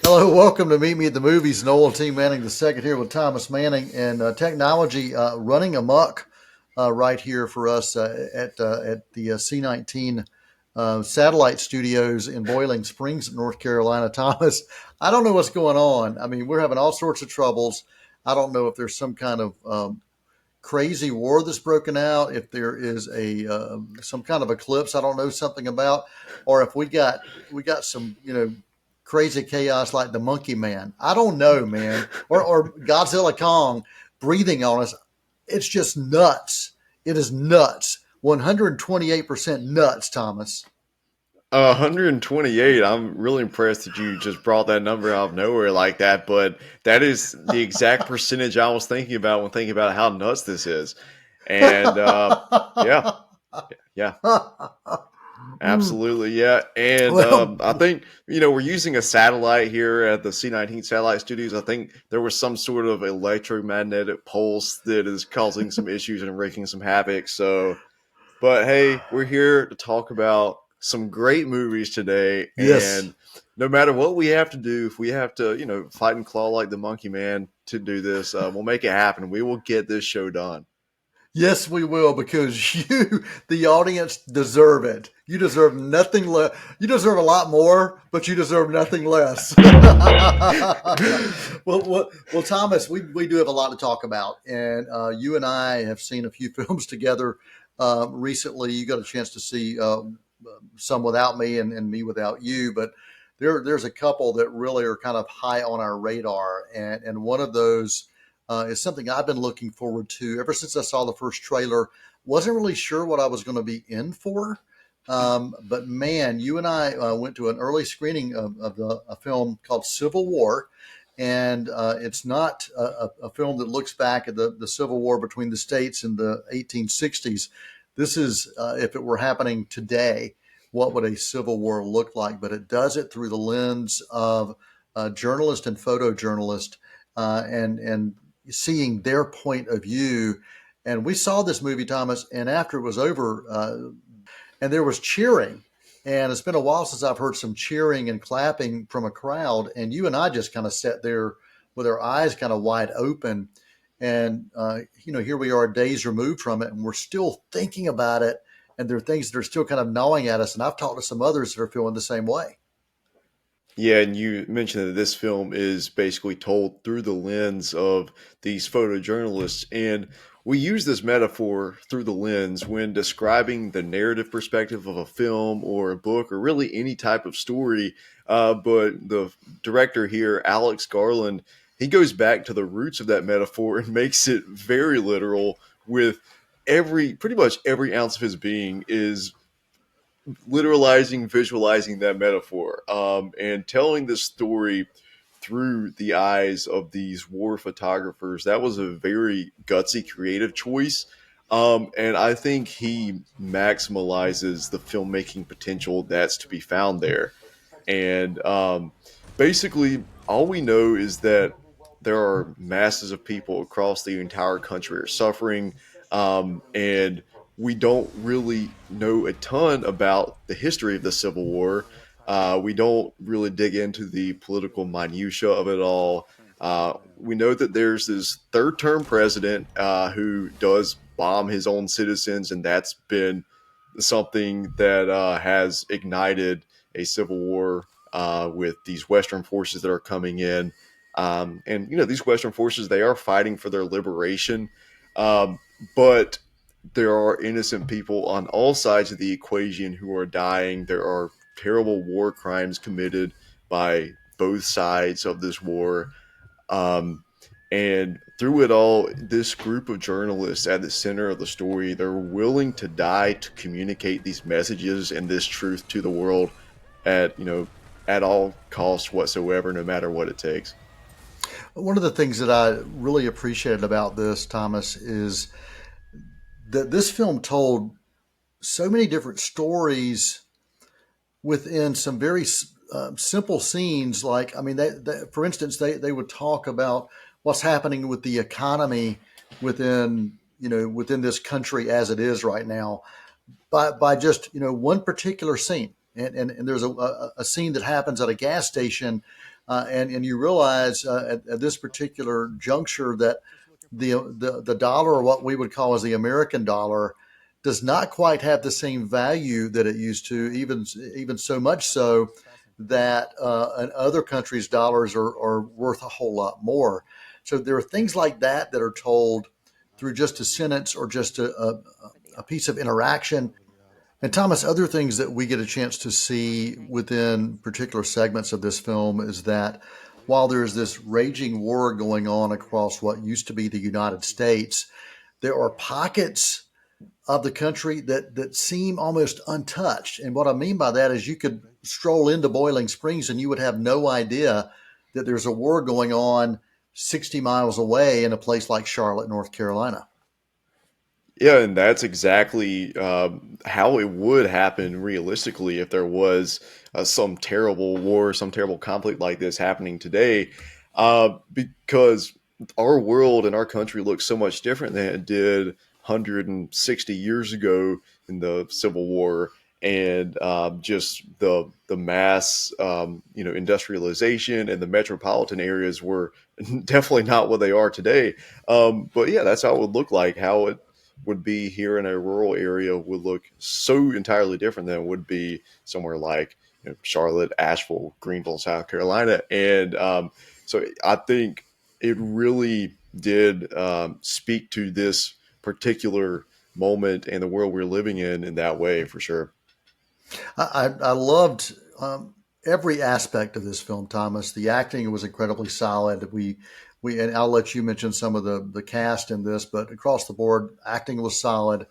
Hello, welcome to Meet Me at the Movies. Noel T. Manning the second here with Thomas Manning, and technology running amok right here for us at the C19 satellite studios in Boiling Springs, North Carolina. Thomas, I don't know what's going on. I mean, we're having all sorts of troubles. I don't know if there's some kind of crazy war that's broken out, if there is a some kind of eclipse I don't know something about, or if we got some crazy chaos like the Monkey Man. I don't know, man, or Godzilla Kong breathing on us. It's just nuts. It is nuts. 128% nuts, Thomas. 128. I'm really impressed that you just brought that number out of nowhere like that, but that is the exact percentage I was thinking about when thinking about how nuts this is. And yeah, yeah, absolutely, yeah. And Well, I think we're using a satellite here at the C19 satellite studios. I think there was some sort of electromagnetic pulse that is causing some issues and wreaking some havoc. So but hey, we're here to talk about some great movies today. yes. And no matter what we have to do, if we have to, fight and claw like the Monkey Man to do this, we'll make it happen. We will get this show done. Yes, we will, because you, the audience, deserve it. You deserve nothing less. You deserve a lot more, but you deserve nothing less. Well, Thomas, we do have a lot to talk about, and you and I have seen a few films together recently. You got a chance to see some without me and me without you, but there's a couple that really are kind of high on our radar, and one of those is something I've been looking forward to ever since I saw the first trailer. Wasn't really sure what I was going to be in for, but man, you and I went to an early screening of a film called Civil War. And it's not a film that looks back at the Civil War between the states in the 1860s. This is, if it were happening today, what would a civil war look like? But it does it through the lens of a journalist and photojournalist, and seeing their point of view. And we saw this movie, Thomas, and after it was over, and there was cheering. And it's been a while since I've heard some cheering and clapping from a crowd. And you and I just kind of sat there with our eyes kind of wide open. And, here we are days removed from it, and we're still thinking about it. And there are things that are still kind of gnawing at us. And I've talked to some others that are feeling the same way. Yeah, and you mentioned that this film is basically told through the lens of these photojournalists. And we use this metaphor through the lens when describing the narrative perspective of a film or a book or really any type of story. But the director here, Alex Garland, he goes back to the roots of that metaphor and makes it very literal with pretty much every ounce of his being is literalizing, visualizing that metaphor, and telling this story through the eyes of these war photographers. That was a very gutsy, creative choice. And I think he maximizes the filmmaking potential that's to be found there. And basically, all we know is that there are masses of people across the entire country are suffering, and we don't really know a ton about the history of the Civil War. We don't really dig into the political minutia of it all. We know that there's this third-term president who does bomb his own citizens, and that's been something that has ignited a civil war with these Western forces that are coming in. And these Western forces, they are fighting for their liberation, but there are innocent people on all sides of the equation who are dying. There are terrible war crimes committed by both sides of this war. Um, and through it all, this group of journalists at the center of the story, they're willing to die to communicate these messages and this truth to the world at, at all costs whatsoever, no matter what it takes. One of the things that I really appreciated about this, Thomas, is that this film told so many different stories within some very simple scenes. Like, I mean, for instance, they would talk about what's happening with the economy within this country as it is right now by just one particular scene. and there's a scene that happens at a gas station, and you realize at this particular juncture that the dollar, or what we would call as the American dollar, does not quite have the same value that it used to, even so much so that in other countries' dollars are worth a whole lot more. So there are things like that that are told through just a sentence or just a piece of interaction. And Thomas, other things that we get a chance to see within particular segments of this film is that while there's this raging war going on across what used to be the United States, there are pockets of the country that seem almost untouched. And what I mean by that is you could stroll into Boiling Springs and you would have no idea that there's a war going on 60 miles away in a place like Charlotte, North Carolina. Yeah, and that's exactly how it would happen realistically if there was some terrible war, some terrible conflict like this happening today, because our world and our country looks so much different than it did 160 years ago in the Civil War, and just the mass industrialization and the metropolitan areas were definitely not what they are today. But yeah, that's how it would look like. How it would be here in a rural area would look so entirely different than it would be somewhere like Charlotte, Asheville, Greenville, South Carolina. And so I think it really did speak to this particular moment and the world we're living in that way for sure. I loved every aspect of this film, Thomas. The acting was incredibly solid. And I'll let you mention some of the cast in this, but across the board, acting was solid.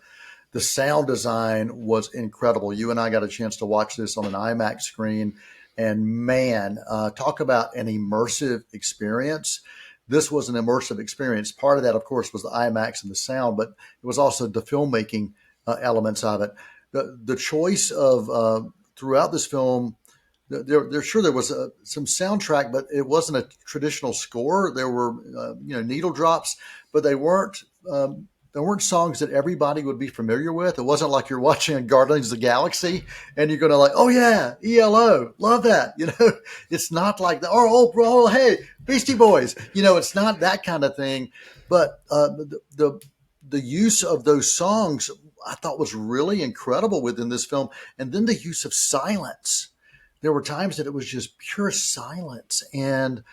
The sound design was incredible. You and I got a chance to watch this on an IMAX screen, and man, talk about an immersive experience. This was an immersive experience. Part of that, of course, was the IMAX and the sound, but it was also the filmmaking elements of it. The choice of throughout this film, there was some soundtrack, but it wasn't a traditional score. There were needle drops, but there weren't songs that everybody would be familiar with. It wasn't like you're watching Guardians of the Galaxy and you're going to like, oh yeah, ELO, love that. It's not like that. Oh, hey, Beastie Boys. It's not that kind of thing. But the use of those songs I thought was really incredible within this film, and then the use of silence. There were times that it was just pure silence, and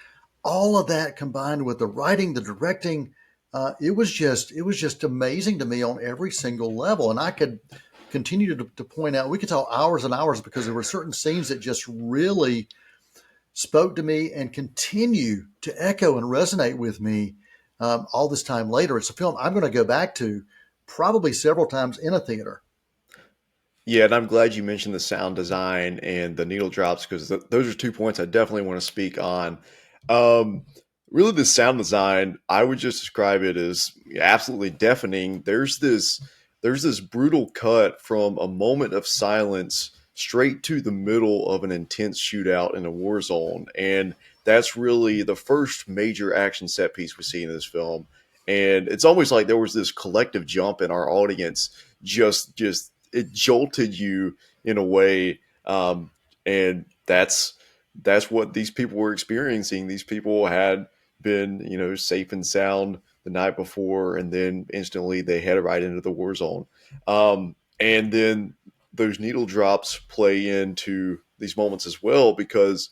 all of that combined with the writing, the directing, it was just amazing to me on every single level. And I could continue to point out, we could talk hours and hours because there were certain scenes that just really spoke to me and continue to echo and resonate with me all this time later. It's a film I'm going to go back to probably several times in a theater. Yeah, and I'm glad you mentioned the sound design and the needle drops because those are 2 points I definitely want to speak on. Um, Really, the sound design, I would just describe it as absolutely deafening. There's this brutal cut from a moment of silence straight to the middle of an intense shootout in a war zone, and that's really the first major action set piece we see in this film. And it's almost like there was this collective jump in our audience, just it jolted you in a way, and that's what these people were experiencing. These people had been, safe and sound the night before, and then instantly they head right into the war zone. And then those needle drops play into these moments as well because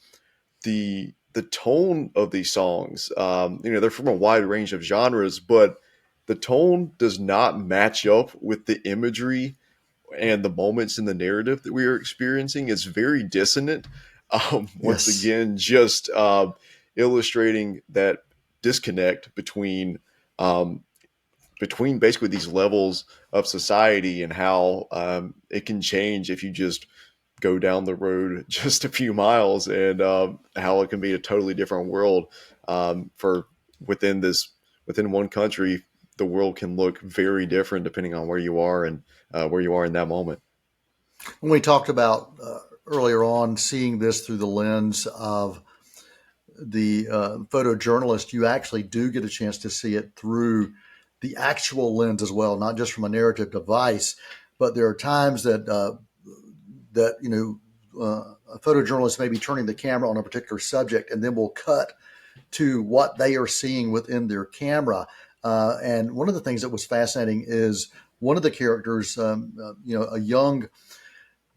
the tone of these songs, they're from a wide range of genres, but the tone does not match up with the imagery and the moments in the narrative that we are experiencing. Is very dissonant. Once Yes. again, just illustrating that disconnect um, between basically these levels of society and how it can change if you just go down the road just a few miles, and how it can be a totally different world for within this within one country. The world can look very different depending on where you are and where you are in that moment. When we talked about earlier on seeing this through the lens of the photojournalist, you actually do get a chance to see it through the actual lens as well, not just from a narrative device. But there are times that a photojournalist may be turning the camera on a particular subject, and then we'll cut to what they are seeing within their camera. And one of the things that was fascinating is one of the characters, a young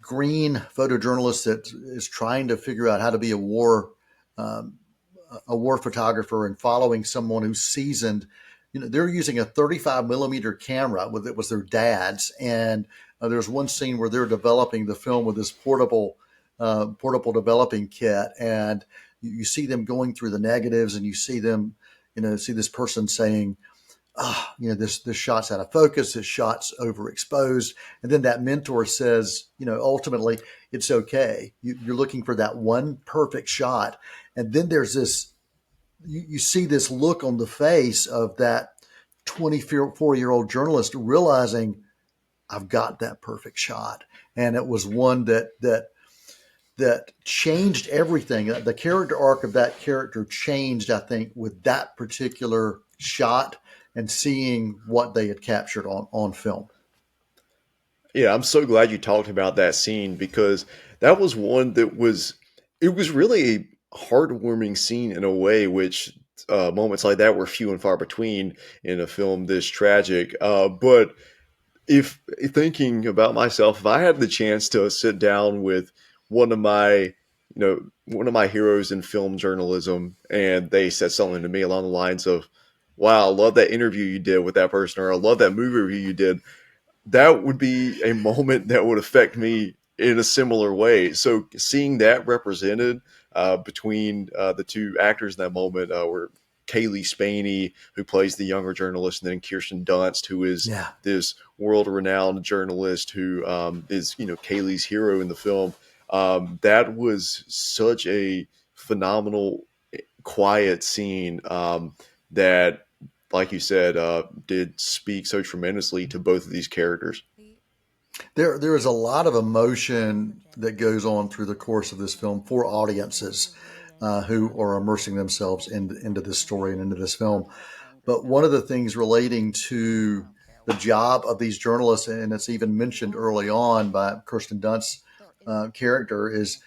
green photojournalist that is trying to figure out how to be um, a war photographer and following someone who's seasoned. They're using a 35 millimeter camera with it was their dad's, and there's one scene where they're developing the film with this portable developing kit, and you see them going through the negatives, and you see them, see this person saying, this shot's out of focus, this shot's overexposed. And then that mentor says, ultimately it's okay. You're looking for that one perfect shot. And then there's this, you see this look on the face of that 24-year-old journalist realizing I've got that perfect shot. And it was one that changed everything. The character arc of that character changed, I think, with that particular shot and seeing what they had captured on film. Yeah, I'm so glad you talked about that scene because that was one that it was really a heartwarming scene in a way, which moments like that were few and far between in a film this tragic. But if thinking about myself, if I had the chance to sit down with one of my, one of my heroes in film journalism, and they said something to me along the lines of, "Wow, I love that interview you did with that person," or "I love that movie review you did," that would be a moment that would affect me in a similar way. So seeing that represented between the two actors in that moment were Kaylee Spaney, who plays the younger journalist, and then Kirsten Dunst, who is Yeah. this world-renowned journalist who is, Kaylee's hero in the film. That was such a phenomenal, quiet scene that, like you said, did speak so tremendously to both of these characters. There is a lot of emotion that goes on through the course of this film for audiences who are immersing themselves into this story and into this film. But one of the things relating to the job of these journalists, and it's even mentioned early on by Kirsten Dunst's character, is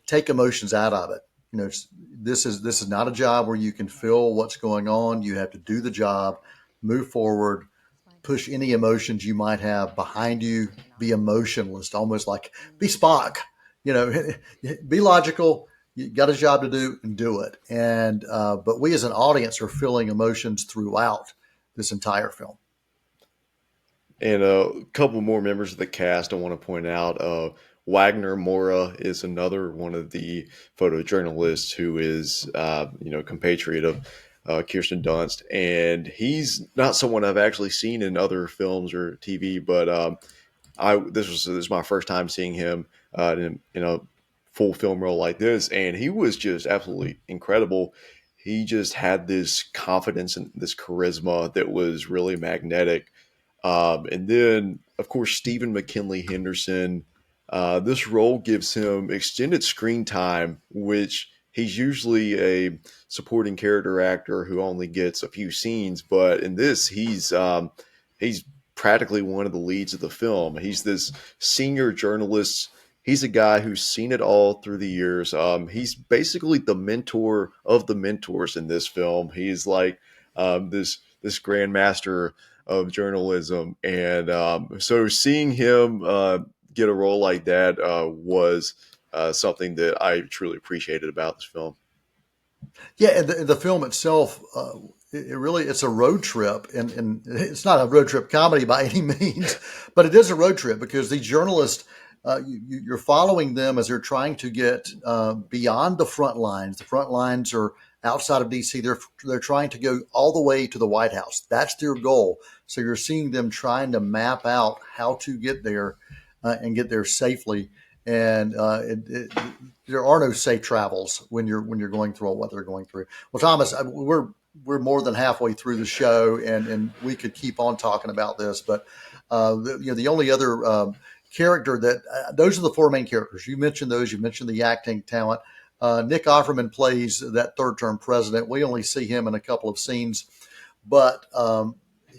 take emotions out of it. This is not a job where you can feel what's going on. You have to do the job, move forward, push any emotions you might have behind you, be emotionless, almost like be Spock, you know, be logical. You got a job to do and do it. And, but we as an audience are feeling emotions throughout this entire film. And a couple more members of the cast I want to point out. Wagner Mora is another one of the photojournalists who is, compatriot of Kirsten Dunst, and he's not someone I've actually seen in other films or TV, but this was my first time seeing him in a full film role like this, and he was just absolutely incredible. He just had this confidence and this charisma that was really magnetic. And then, of course, Stephen McKinley Henderson. This role gives him extended screen time, which he's usually a supporting character actor who only gets a few scenes. But in this, he's practically one of the leads of the film. He's this senior journalist. He's a guy who's seen it all through the years. He's basically the mentor of the mentors in this film. He's like this grandmaster of journalism, and so seeing him get a role like that was something that I truly appreciated about this film. Yeah, and the film itself, it's a road trip, and it's not a road trip comedy by any means, but it is a road trip because these journalists, you're following them as they're trying to get beyond the front lines. The front lines are outside of DC. They're trying to go all the way to the White House. That's their goal. So you're seeing them trying to map out how to get there and get there safely. And there are no safe travels when you're going through all what they're going through. Well, Thomas, we're more than halfway through the show, and we could keep on talking about this, but the only other character that those are the four main characters. You mentioned those. You mentioned the acting talent. Nick Offerman plays that third-term president. We only see him in a couple of scenes, but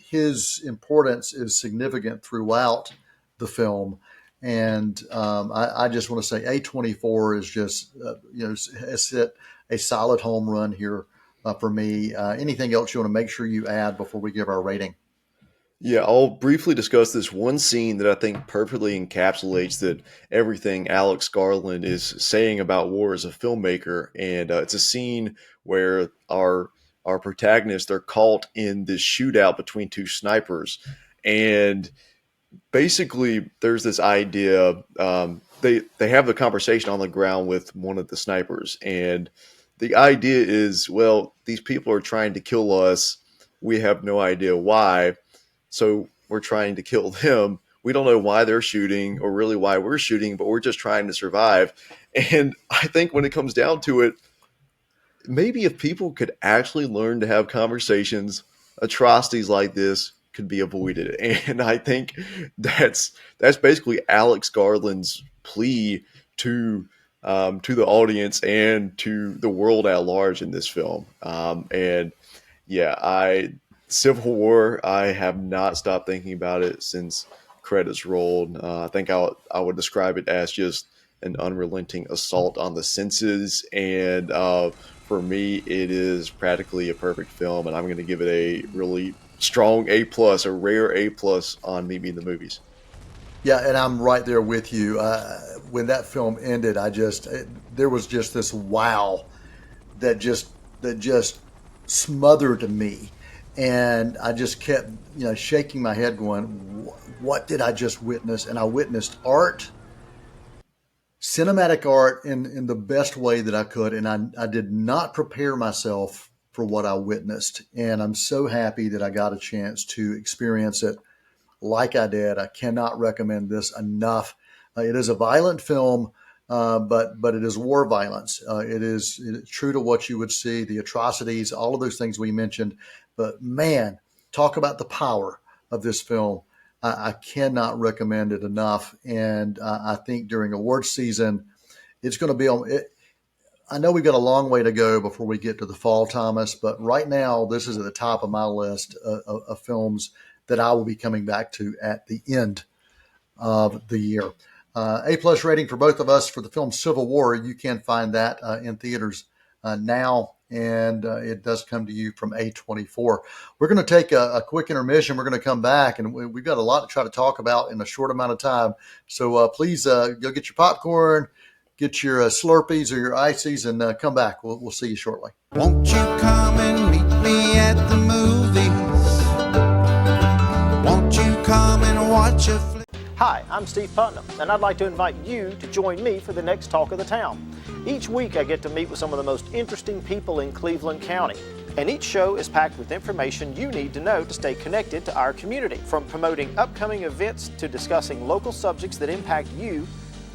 his importance is significant throughout the film. And I just want to say A24 is just, has hit a solid home run here for me. Anything else you want to make sure you add before we give our rating? Yeah, I'll briefly discuss this one scene that I think perfectly encapsulates that everything Alex Garland is saying about war as a filmmaker, and it's a scene where our protagonists are caught in this shootout between two snipers, and basically there's this idea. They have the conversation on the ground with one of the snipers, and the idea is, well, these people are trying to kill us. We have no idea why, so we're trying to kill them. We don't know why they're shooting or really why we're shooting, but we're just trying to survive. And I think when it comes down to it, maybe if people could actually learn to have conversations, atrocities like this could be avoided. And I think that's basically Alex Garland's plea to the audience and to the world at large in this film. And yeah, I Civil War. I have not stopped thinking about it since credits rolled. I think I would describe it as just an unrelenting assault on the senses, and for me, it is practically a perfect film, and I'm going to give it a really strong A plus, a rare A plus on Meet Me in the Movies. Yeah, and I'm right there with you. When that film ended, there was just this wow that just smothered me, and I just kept shaking my head, going, "What did I just witness?" And I witnessed art, cinematic art, in the best way that I could, and I did not prepare myself for what I witnessed, and I'm so happy that I got a chance to experience it like I did. I cannot recommend this enough. It is a violent film, but it is war violence. It is true to what you would see, the atrocities, all of those things we mentioned. But man, talk about the power of this film. I cannot recommend it enough. And I think during award season, it's going to be on it. I know we've got a long way to go before we get to the fall, Thomas, but right now this is at the top of my list of films that I will be coming back to at the end of the year. A plus rating for both of us for the film Civil War. You can find that in theaters now, and it does come to you from A24. We're going to take a quick intermission. We're going to come back, and we've got a lot to try to talk about in a short amount of time. So please go get your popcorn, get your Slurpees or your ices, and come back. We'll see you shortly. Won't you come and meet me at the movies? Won't you come and watch a flick? Hi, I'm Steve Putnam, and I'd like to invite you to join me for the next Talk of the Town. Each week I get to meet with some of the most interesting people in Cleveland County, and each show is packed with information you need to know to stay connected to our community. From promoting upcoming events to discussing local subjects that impact you,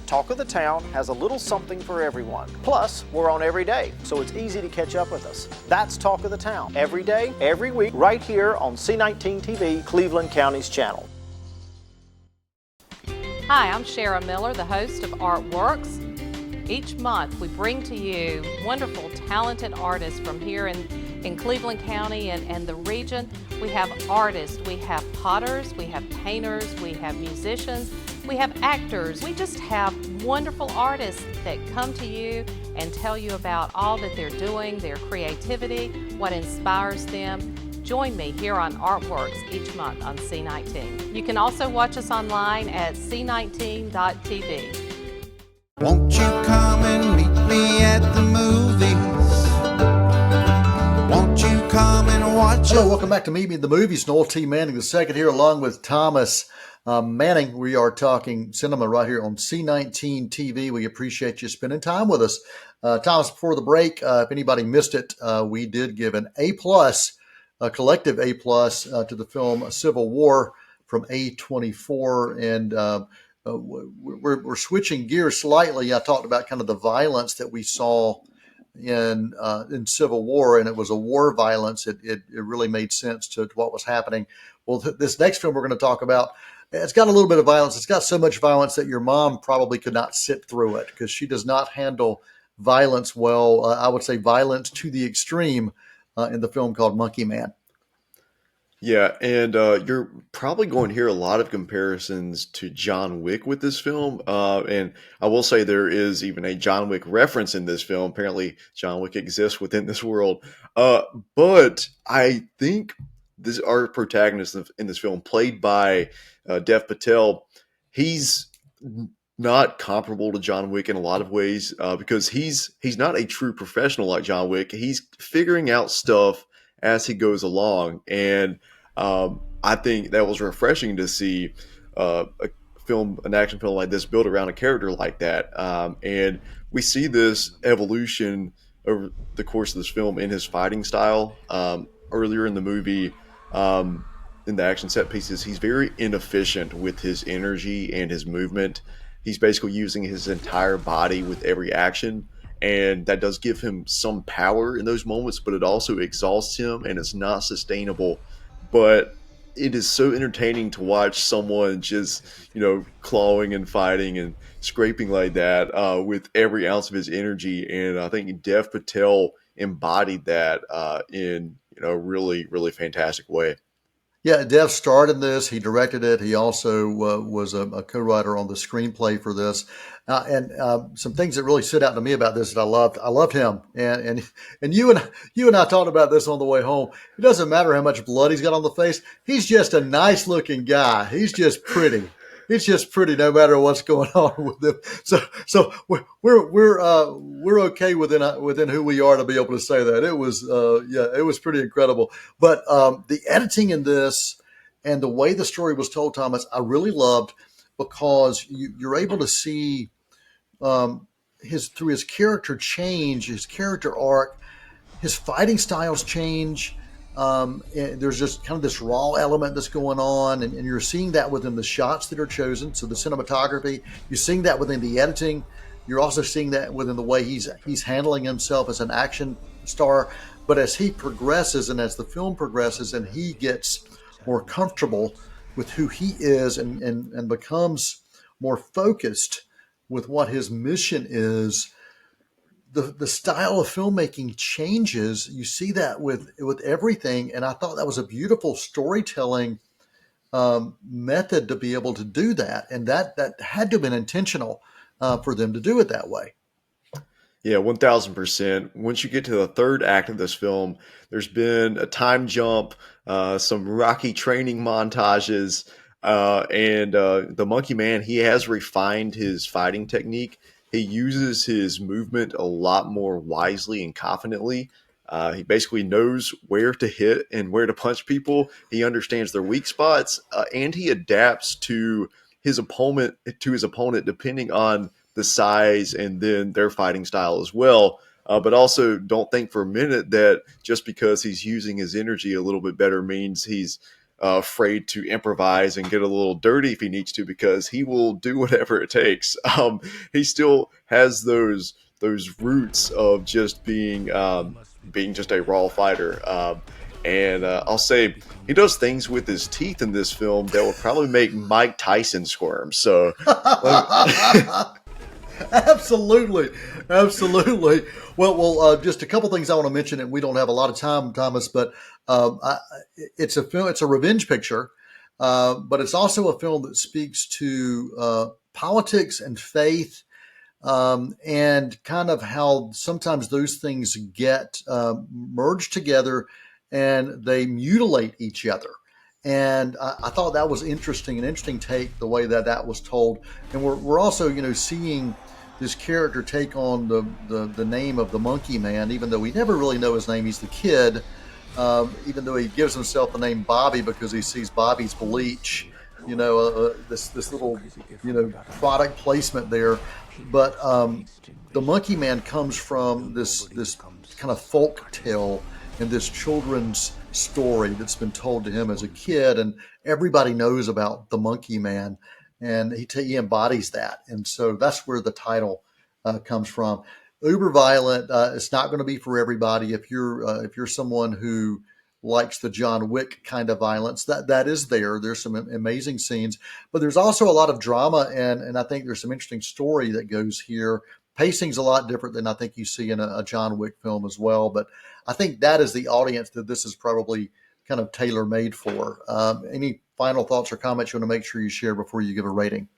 Talk of the Town has a little something for everyone. Plus, we're on every day, so it's easy to catch up with us. That's Talk of the Town, every day, every week, right here on C19 TV, Cleveland County's channel. Hi, I'm Shara Miller, the host of Artworks. Each month we bring to you wonderful, talented artists from here in Cleveland County and the region. We have artists, we have potters, we have painters, we have musicians, we have actors. We just have wonderful artists that come to you and tell you about all that they're doing, their creativity, what inspires them. Join me here on Artworks each month on C19. You can also watch us online at C19.tv. Won't you come and meet me at the movies? Won't you come and watch Hello, welcome back to Meet Me in the Movies. Noel T. Manning II here, along with Thomas Manning. We are talking cinema right here on C19 TV. We appreciate you spending time with us. Thomas, before the break, if anybody missed it, we did give an A+, a collective A+, to the film Civil War from A24, and we're switching gears slightly. I talked about kind of the violence that we saw in Civil War, and it was a war violence. It really made sense to what was happening. Well, this next film we're going to talk about, it's got a little bit of violence. It's got so much violence that your mom probably could not sit through it because she does not handle violence well. I would say violence to the extreme in the film called Monkey Man. Yeah, and you're probably going to hear a lot of comparisons to John Wick with this film. And I will say there is even a John Wick reference in this film. Apparently, John Wick exists within this world. Uh, but I think this our protagonist in this film, played by Dev Patel, he's not comparable to John Wick in a lot of ways because he's not a true professional like John Wick. He's figuring out stuff as he goes along, and I think that was refreshing to see an action film like this built around a character like that. And we see this evolution over the course of this film in his fighting style. Earlier in the movie, in the action set pieces, he's very inefficient with his energy and his movement. He's basically using his entire body with every action, and that does give him some power in those moments, but it also exhausts him and it's not sustainable. But it is so entertaining to watch someone just, clawing and fighting and scraping like that with every ounce of his energy. And I think Dev Patel embodied that in a really, really fantastic way. Yeah, Dev starred in this. He directed it. He also was a co-writer on the screenplay for this. And some things that really stood out to me about this that I loved. I loved him. And you and I talked about this on the way home. It doesn't matter how much blood he's got on the face. He's just a nice looking guy. He's just pretty. It's just pretty, no matter what's going on with him. So we're okay within who we are to be able to say that. It was pretty incredible. But the editing in this and the way the story was told, Thomas, I really loved, because you're able to see his character change, his character arc, his fighting styles change. And there's just kind of this raw element that's going on, and you're seeing that within the shots that are chosen. So the cinematography, you're seeing that within the editing. You're also seeing that within the way he's handling himself as an action star. But as he progresses and as the film progresses and he gets more comfortable with who he is and becomes more focused with what his mission is, the style of filmmaking changes. You see that with everything, and I thought that was a beautiful storytelling method to be able to do that, and that had to have been intentional for them to do it that way. Yeah, 1000%. Once you get to the third act of this film, there's been a time jump, some rocky training montages, and the Monkey Man, he has refined his fighting technique. He uses his movement a lot more wisely and confidently. He basically knows where to hit and where to punch people. He understands their weak spots, and he adapts to his opponent depending on the size and then their fighting style as well. But also, don't think for a minute that just because he's using his energy a little bit better means he's afraid to improvise and get a little dirty if he needs to, because he will do whatever it takes. He still has those roots of just being just a raw fighter. And I'll say he does things with his teeth in this film that would probably make Mike Tyson squirm. So. Absolutely. Well, just a couple things I want to mention, and we don't have a lot of time, Thomas, but it's a film. It's a revenge picture, but it's also a film that speaks to politics and faith, and kind of how sometimes those things get merged together and they mutilate each other. And I thought that was interesting, an interesting take, the way that was told. And we're also, seeing this character take on the name of the Monkey Man, even though we never really know his name. He's the kid, even though he gives himself the name Bobby because he sees Bobby's bleach, this little, product placement there. But the Monkey Man comes from this kind of folk tale and this children's story that's been told to him as a kid, and everybody knows about the Monkey Man, and he embodies that, and so that's where the title comes from. Uber violent. It's not going to be for everybody. If you're someone who likes the John Wick kind of violence, that is there. There's some amazing scenes, but there's also a lot of drama, and I think there's some interesting story that goes here. Pacing's a lot different than I think you see in a John Wick film as well, but I think that is the audience that this is probably kind of tailor made for. Any final thoughts or comments you want to make sure you share before you give a rating?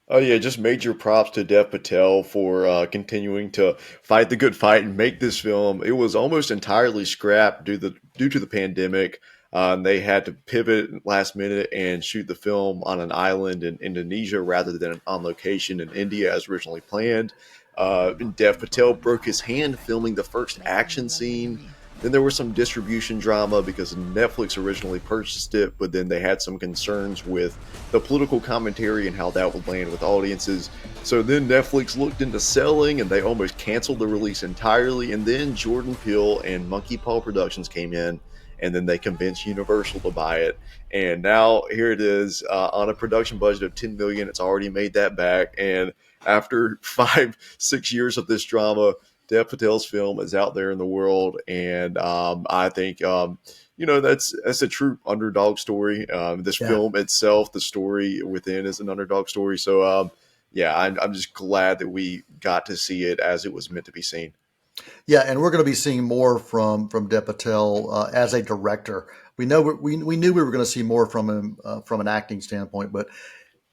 Oh yeah, just major props to Dev Patel for continuing to fight the good fight and make this film. It was almost entirely scrapped due to the pandemic. They had to pivot last minute and shoot the film on an island in Indonesia rather than on location in India as originally planned. And Dev Patel broke his hand filming the first action scene. Then there was some distribution drama because Netflix originally purchased it, but then they had some concerns with the political commentary and how that would land with audiences. So then Netflix looked into selling and they almost canceled the release entirely. And then Jordan Peele and Monkey Paw Productions came in, and then they convinced Universal to buy it. And now here it is on a production budget of $10 million. It's already made that back. And after 5-6 years of this drama, Dev Patel's film is out there in the world, and I think that's a true underdog story. This film itself, the story within, is an underdog story. So I'm just glad that we got to see it as it was meant to be seen. Yeah, and we're going to be seeing more from Dev Patel as a director. We knew we were going to see more from him from an acting standpoint, but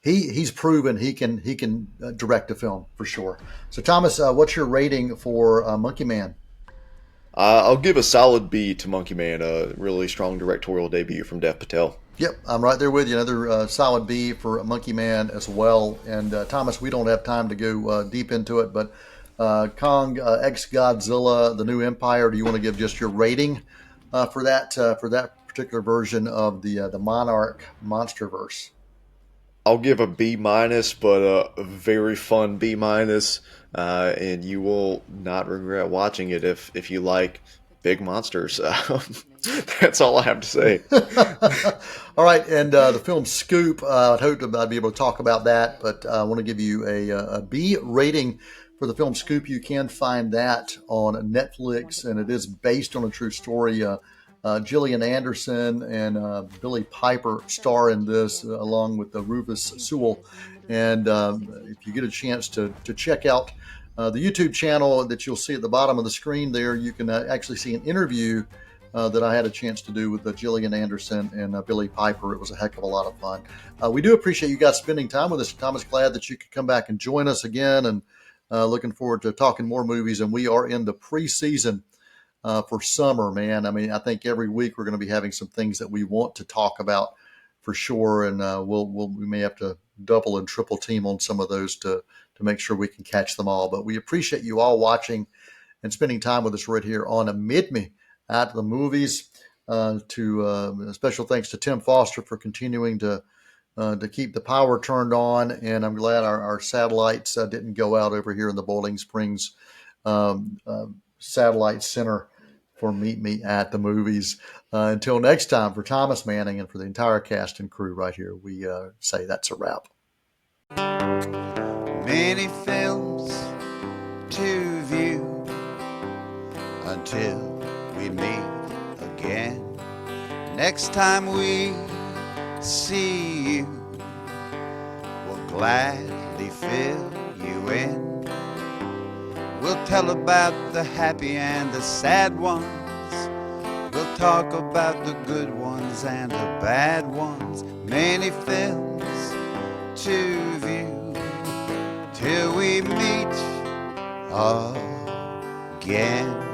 he's proven he can direct a film for sure. So Thomas, what's your rating for Monkey Man? I'll give a solid B to Monkey Man, a really strong directorial debut from Dev Patel. Yep, I'm right there with you. Another solid B for Monkey Man as well. And Thomas, we don't have time to go deep into it, but Kong X Godzilla: The New Empire. Do you want to give just your rating for that particular version of the Monarch MonsterVerse? I'll give a B-, but a very fun B-, and you will not regret watching it if you like big monsters. That's all I have to say. All right, and the film Scoop, I'd hope I'd be able to talk about that, but I want to give you a B rating for the film Scoop. You can find that on Netflix, and it is based on a true story. Gillian Anderson and Billy Piper star in this, along with Rufus Sewell. And if you get a chance to check out the YouTube channel that you'll see at the bottom of the screen there, you can actually see an interview that I had a chance to do with Gillian Anderson and Billy Piper. It was a heck of a lot of fun. We do appreciate you guys spending time with us. Thomas, glad that you could come back and join us again, and looking forward to talking more movies. And we are in the preseason for summer, man. I mean, I think every week we're going to be having some things that we want to talk about for sure, and we may have to double and triple team on some of those to make sure we can catch them all. But we appreciate you all watching and spending time with us right here on Meet Me at the Movies. Special thanks to Tim Foster for continuing to keep the power turned on, and I'm glad our satellites didn't go out over here in the Boiling Springs Satellite Center for Meet Me at the Movies. Until next time, for Thomas Manning and for the entire cast and crew right here, we say that's a wrap. Many films to view until we meet again. Next time we see you, we'll gladly fill you in. We'll tell about the happy and the sad ones. We'll talk about the good ones and the bad ones. Many films to view till we meet again.